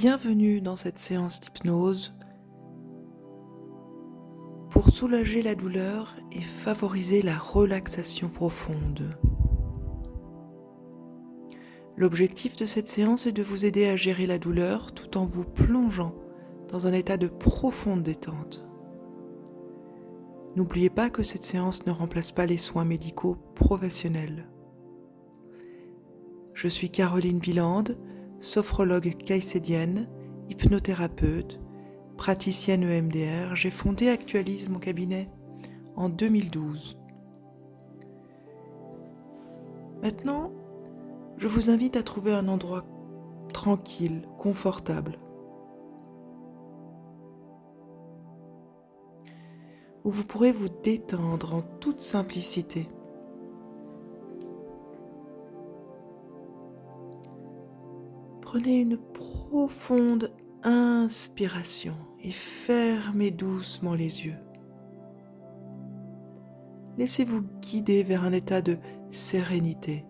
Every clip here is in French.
Bienvenue dans cette séance d'hypnose pour soulager la douleur et favoriser la relaxation profonde. L'objectif de cette séance est de vous aider à gérer la douleur tout en vous plongeant dans un état de profonde détente. N'oubliez pas que cette séance ne remplace pas les soins médicaux professionnels. Je suis Caroline Wieland, sophrologue caïcédienne, hypnothérapeute, praticienne EMDR. J'ai fondé et actualise mon cabinet en 2012. Maintenant, je vous invite à trouver un endroit tranquille, confortable, où vous pourrez vous détendre en toute simplicité. Prenez une profonde inspiration et fermez doucement les yeux. Laissez-vous guider vers un état de sérénité.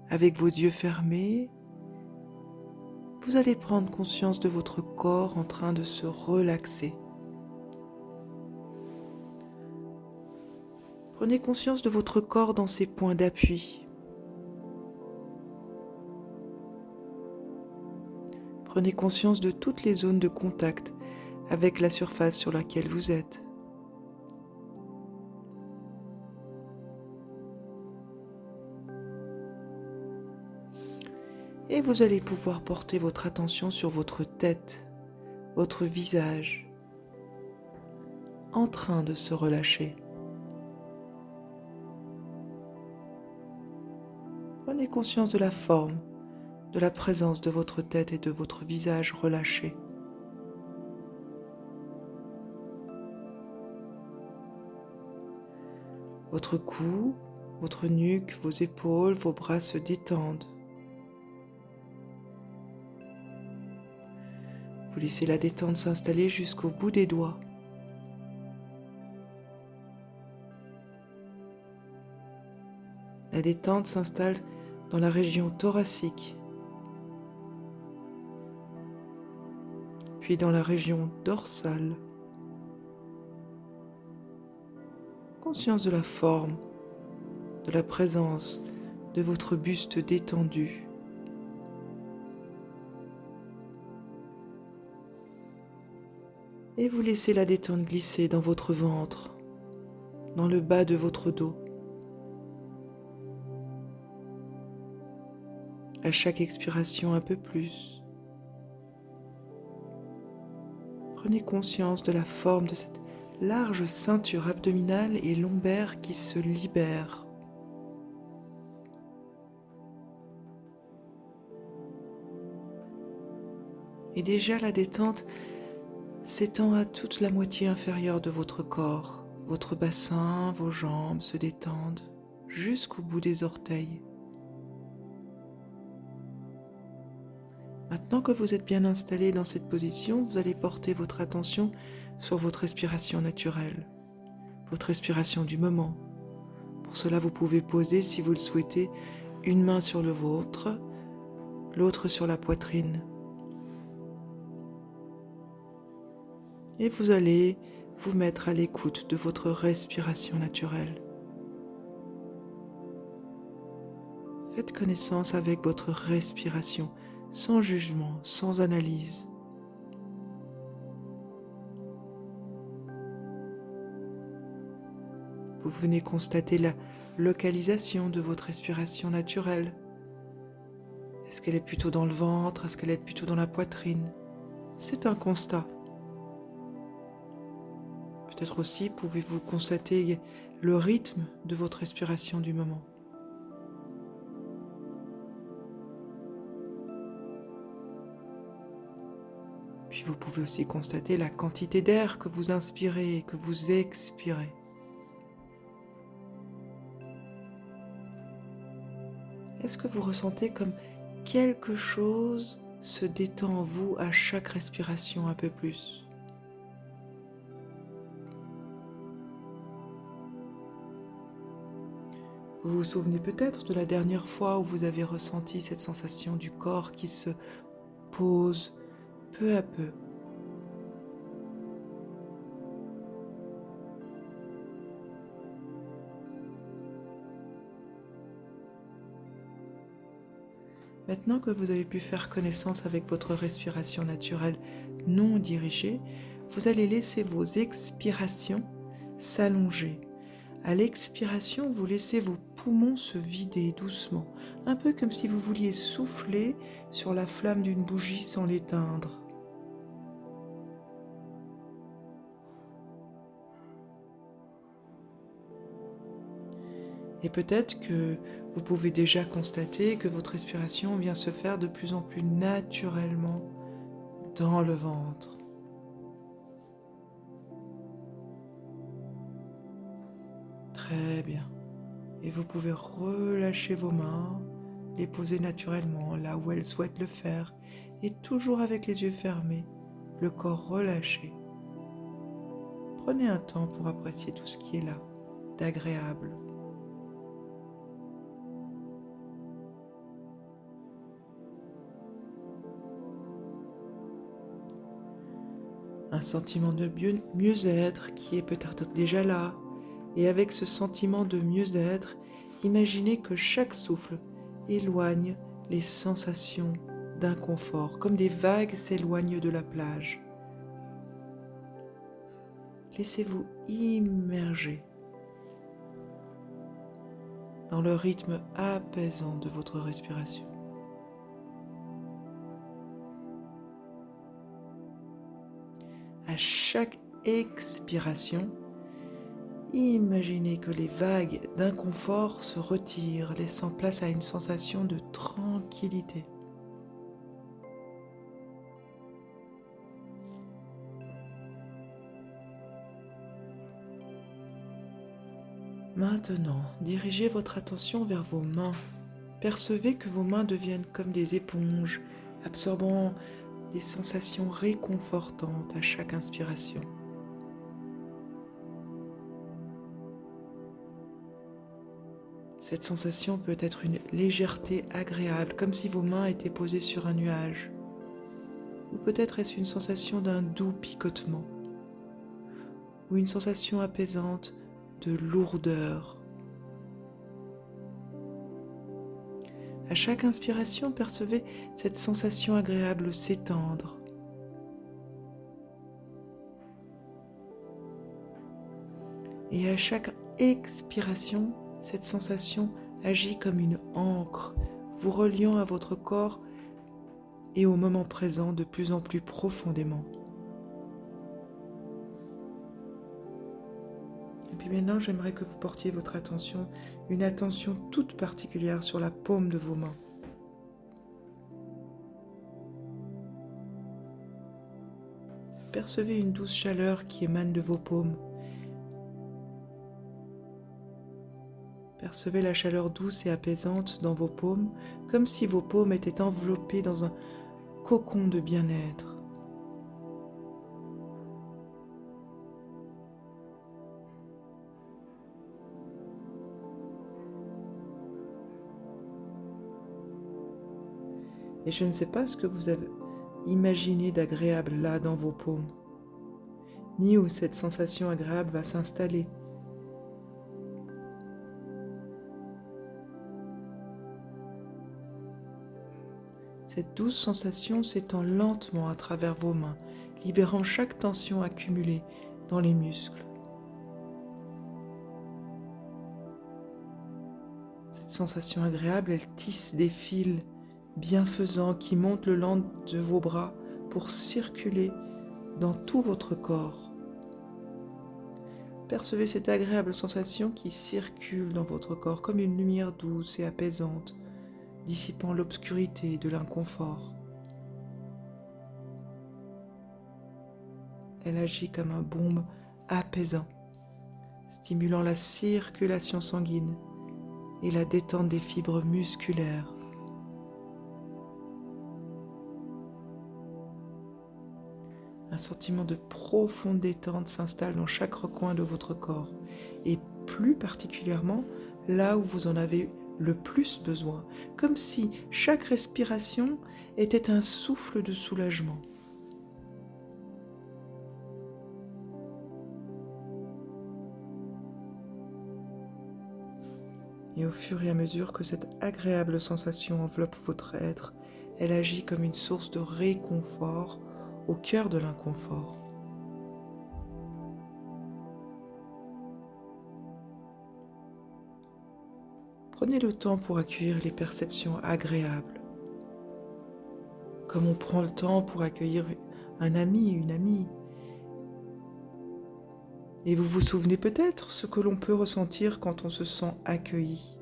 Avec vos yeux fermés, vous allez prendre conscience de votre corps en train de se relaxer. Prenez conscience de votre corps dans ses points d'appui. Prenez conscience de toutes les zones de contact avec la surface sur laquelle vous êtes. Et vous allez pouvoir porter votre attention sur votre tête, votre visage, en train de se relâcher. Prenez conscience de la forme, de la présence de votre tête et de votre visage relâché. Votre cou, votre nuque, vos épaules, vos bras se détendent. Vous laissez la détente s'installer jusqu'au bout des doigts. La détente s'installe dans la région thoracique, puis dans la région dorsale. Conscience de la forme, de la présence de votre buste détendu. Et vous laissez la détente glisser dans votre ventre, dans le bas de votre dos. À chaque expiration un peu plus. Prenez conscience de la forme de cette large ceinture abdominale et lombaire qui se libère. Et déjà la détente s'étend à toute la moitié inférieure de votre corps. Votre bassin, vos jambes se détendent jusqu'au bout des orteils. Maintenant que vous êtes bien installé dans cette position, vous allez porter votre attention sur votre respiration naturelle, votre respiration du moment. Pour cela, vous pouvez poser, si vous le souhaitez, une main sur le ventre, l'autre sur la poitrine. Et vous allez vous mettre à l'écoute de votre respiration naturelle. Faites connaissance avec votre respiration, sans jugement, sans analyse. Vous venez constater la localisation de votre respiration naturelle. Est-ce qu'elle est plutôt dans le ventre? Est-ce qu'elle est plutôt dans la poitrine? C'est un constat. Peut-être aussi pouvez-vous constater le rythme de votre respiration du moment. Puis vous pouvez aussi constater la quantité d'air que vous inspirez et que vous expirez. Est-ce que vous ressentez comme quelque chose se détend en vous à chaque respiration un peu plus? Vous vous souvenez peut-être de la dernière fois où vous avez ressenti cette sensation du corps qui se pose peu à peu. Maintenant que vous avez pu faire connaissance avec votre respiration naturelle non dirigée, vous allez laisser vos expirations s'allonger. À l'expiration, vous laissez vos poumons se vider doucement, un peu comme si vous vouliez souffler sur la flamme d'une bougie sans l'éteindre. Et peut-être que vous pouvez déjà constater que votre respiration vient se faire de plus en plus naturellement dans le ventre. Très bien. Et vous pouvez relâcher vos mains, les poser naturellement là où elles souhaitent le faire, et toujours avec les yeux fermés, le corps relâché. Prenez un temps pour apprécier tout ce qui est là, d'agréable. Un sentiment de mieux-être qui est peut-être déjà là. Et avec ce sentiment de mieux-être, imaginez que chaque souffle éloigne les sensations d'inconfort, comme des vagues s'éloignent de la plage. Laissez-vous immerger dans le rythme apaisant de votre respiration. À chaque expiration, imaginez que les vagues d'inconfort se retirent, laissant place à une sensation de tranquillité. Maintenant, dirigez votre attention vers vos mains. Percevez que vos mains deviennent comme des éponges, absorbant des sensations réconfortantes à chaque inspiration. Cette sensation peut être une légèreté agréable, comme si vos mains étaient posées sur un nuage. Ou peut-être est-ce une sensation d'un doux picotement, ou une sensation apaisante de lourdeur. À chaque inspiration, percevez cette sensation agréable s'étendre. Et à chaque expiration, cette sensation agit comme une ancre, vous reliant à votre corps et au moment présent de plus en plus profondément. Et puis maintenant, j'aimerais que vous portiez votre attention, une attention toute particulière sur la paume de vos mains. Percevez une douce chaleur qui émane de vos paumes. Percevez la chaleur douce et apaisante dans vos paumes, comme si vos paumes étaient enveloppées dans un cocon de bien-être. Et je ne sais pas ce que vous avez imaginé d'agréable là dans vos paumes, ni où cette sensation agréable va s'installer. Cette douce sensation s'étend lentement à travers vos mains, libérant chaque tension accumulée dans les muscles. Cette sensation agréable, elle tisse des fils bienfaisants qui montent le long de vos bras pour circuler dans tout votre corps. Percevez cette agréable sensation qui circule dans votre corps comme une lumière douce et apaisante, dissipant l'obscurité de l'inconfort. Elle agit comme un baume apaisant, stimulant la circulation sanguine et la détente des fibres musculaires. Un sentiment de profonde détente s'installe dans chaque recoin de votre corps et plus particulièrement là où vous en avez le plus besoin, comme si chaque respiration était un souffle de soulagement. Et au fur et à mesure que cette agréable sensation enveloppe votre être, elle agit comme une source de réconfort au cœur de l'inconfort. Prenez le temps pour accueillir les perceptions agréables, comme on prend le temps pour accueillir un ami, une amie. Et vous vous souvenez peut-être ce que l'on peut ressentir quand on se sent accueilli.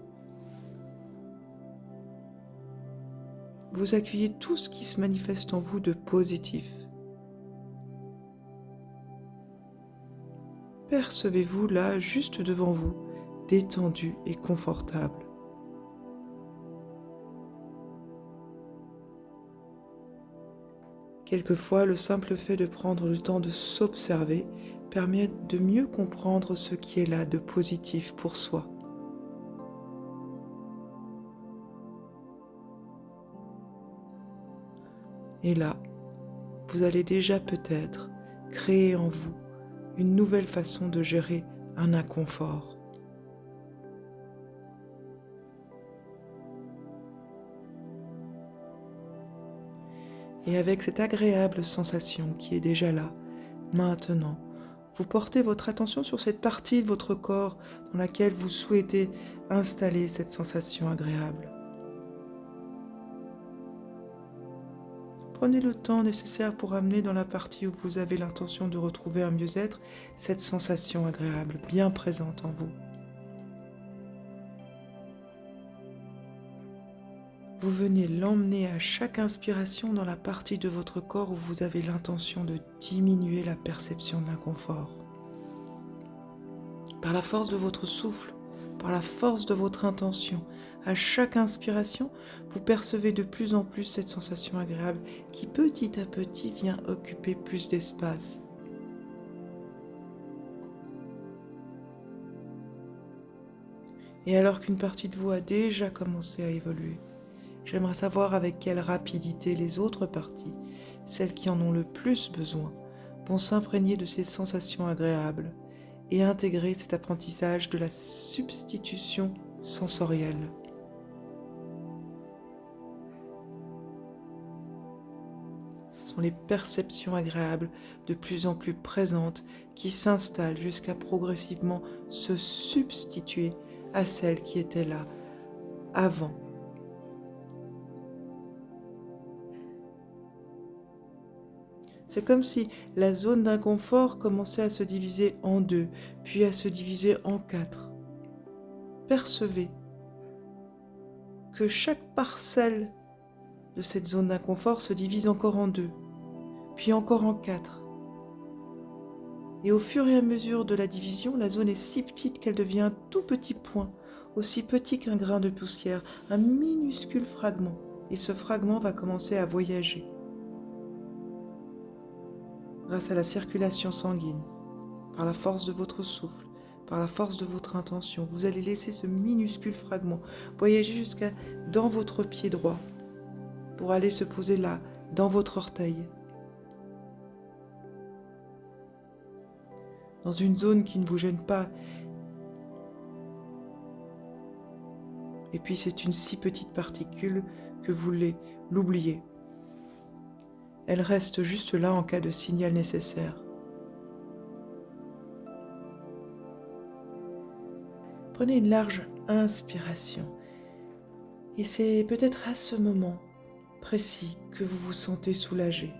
Vous accueillez tout ce qui se manifeste en vous de positif. Percevez-vous là, juste devant vous, détendu et confortable. Quelquefois, le simple fait de prendre le temps de s'observer permet de mieux comprendre ce qui est là de positif pour soi. Et là, vous allez déjà peut-être créer en vous une nouvelle façon de gérer un inconfort. Et avec cette agréable sensation qui est déjà là, maintenant, vous portez votre attention sur cette partie de votre corps dans laquelle vous souhaitez installer cette sensation agréable. Prenez le temps nécessaire pour amener dans la partie où vous avez l'intention de retrouver un mieux-être cette sensation agréable bien présente en vous. Vous venez l'emmener à chaque inspiration dans la partie de votre corps où vous avez l'intention de diminuer la perception de l'inconfort. Par la force de votre souffle, par la force de votre intention, à chaque inspiration, vous percevez de plus en plus cette sensation agréable qui petit à petit vient occuper plus d'espace. Et alors qu'une partie de vous a déjà commencé à évoluer, j'aimerais savoir avec quelle rapidité les autres parties, celles qui en ont le plus besoin, vont s'imprégner de ces sensations agréables et intégrer cet apprentissage de la substitution sensorielle. Ce sont les perceptions agréables de plus en plus présentes qui s'installent jusqu'à progressivement se substituer à celles qui étaient là avant. C'est comme si la zone d'inconfort commençait à se diviser en deux, puis à se diviser en quatre. Percevez que chaque parcelle de cette zone d'inconfort se divise encore en deux, puis encore en quatre. Et au fur et à mesure de la division, la zone est si petite qu'elle devient un tout petit point, aussi petit qu'un grain de poussière, un minuscule fragment. Et ce fragment va commencer à voyager grâce à la circulation sanguine, par la force de votre souffle, par la force de votre intention. Vous allez laisser ce minuscule fragment voyager jusqu'à dans votre pied droit pour aller se poser là, dans votre orteil, dans une zone qui ne vous gêne pas. Et puis c'est une si petite particule que vous l'oubliez. Elle reste juste là en cas de signal nécessaire. Prenez une large inspiration. Et c'est peut-être à ce moment précis que vous vous sentez soulagé.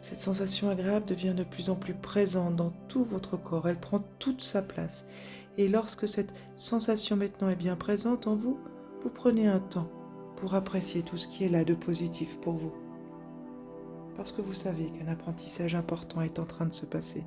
Cette sensation agréable devient de plus en plus présente dans tout votre corps. Elle prend toute sa place. Et lorsque cette sensation maintenant est bien présente en vous, vous prenez un temps pour apprécier tout ce qui est là de positif pour vous. Parce que vous savez qu'un apprentissage important est en train de se passer.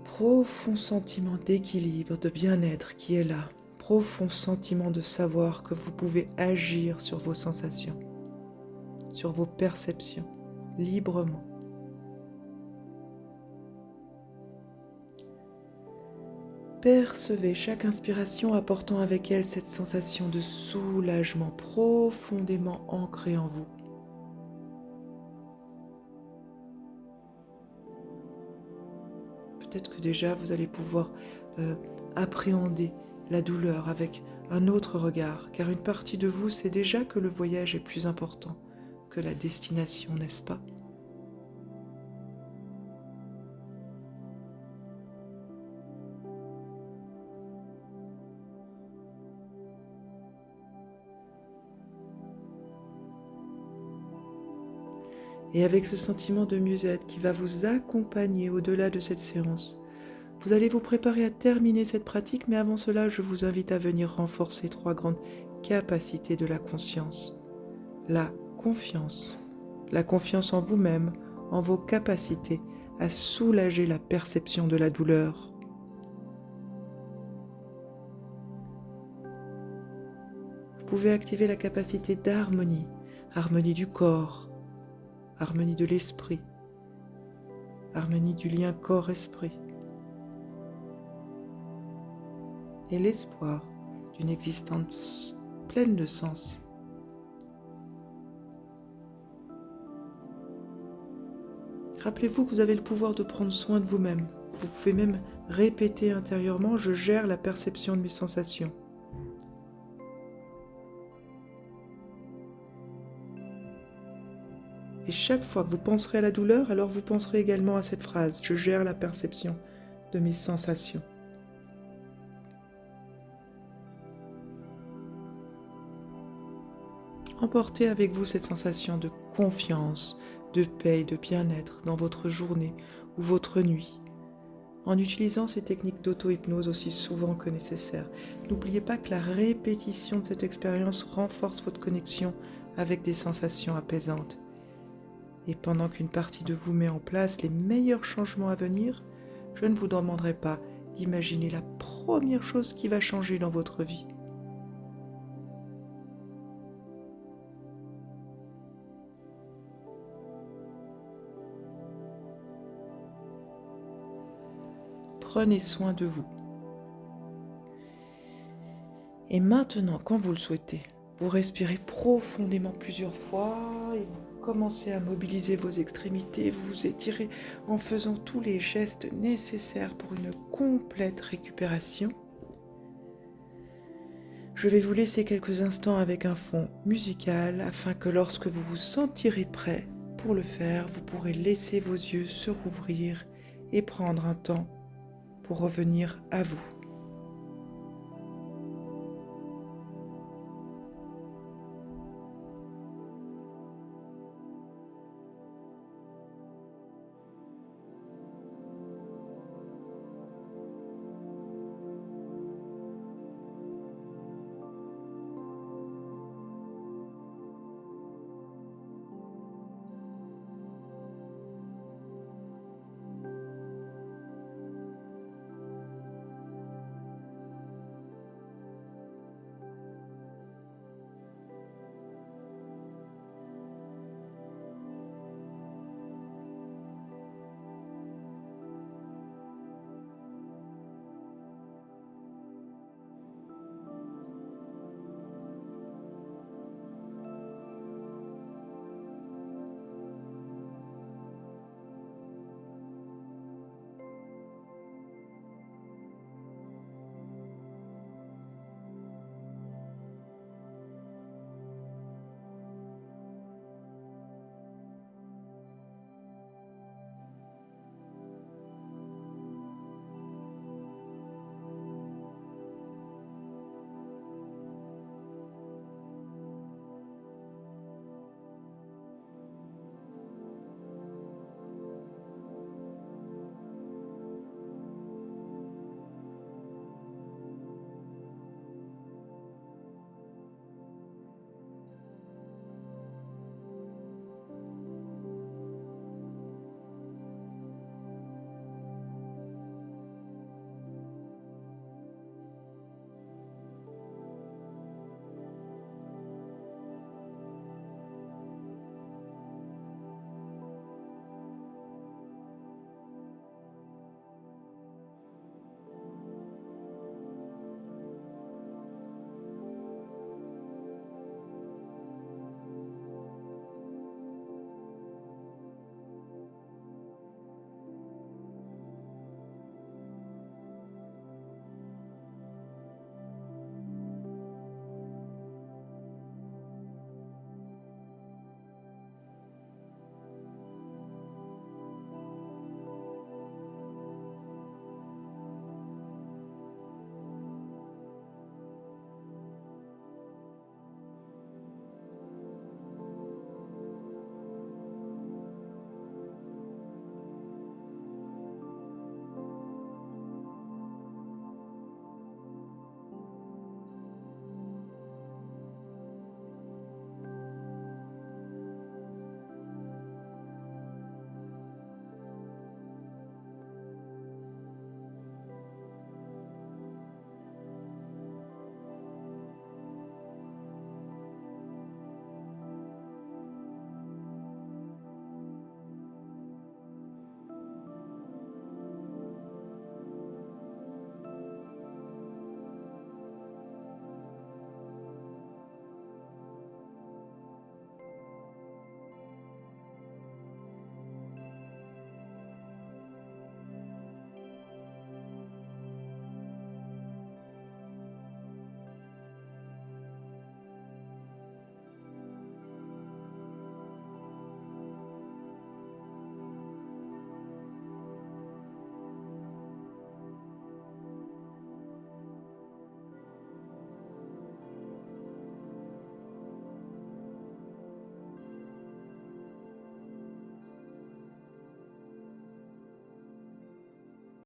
Profond sentiment d'équilibre, de bien-être qui est là. Profond sentiment de savoir que vous pouvez agir sur vos sensations. sur vos perceptions, librement. Percevez chaque inspiration apportant avec elle cette sensation de soulagement profondément ancrée en vous. Peut-être que déjà vous allez pouvoir appréhender la douleur avec un autre regard, car une partie de vous sait déjà que le voyage est plus important que la destination, n'est-ce pas? Et avec ce sentiment de mieux-être qui va vous accompagner au-delà de cette séance, vous allez vous préparer à terminer cette pratique, mais avant cela, je vous invite à venir renforcer 3 grandes capacités de la conscience. La la confiance en vous-même, en vos capacités à soulager la perception de la douleur. Vous pouvez activer la capacité d'harmonie, harmonie du corps, harmonie de l'esprit, harmonie du lien corps-esprit, et l'espoir d'une existence pleine de sens. Rappelez-vous que vous avez le pouvoir de prendre soin de vous-même. Vous pouvez même répéter intérieurement « Je gère la perception de mes sensations ». Et chaque fois que vous penserez à la douleur, alors vous penserez également à cette phrase « Je gère la perception de mes sensations ». Emportez avec vous cette sensation de confiance, de paix et de bien-être dans votre journée ou votre nuit, en utilisant ces techniques d'auto-hypnose aussi souvent que nécessaire. N'oubliez pas que la répétition de cette expérience renforce votre connexion avec des sensations apaisantes. Et pendant qu'une partie de vous met en place les meilleurs changements à venir, je ne vous demanderai pas d'imaginer la première chose qui va changer dans votre vie. Prenez soin de vous. Et maintenant, quand vous le souhaitez, vous respirez profondément plusieurs fois et vous commencez à mobiliser vos extrémités, vous vous étirez en faisant tous les gestes nécessaires pour une complète récupération. Je vais vous laisser quelques instants avec un fond musical afin que lorsque vous vous sentirez prêt pour le faire, vous pourrez laisser vos yeux se rouvrir et prendre un temps pour revenir à vous.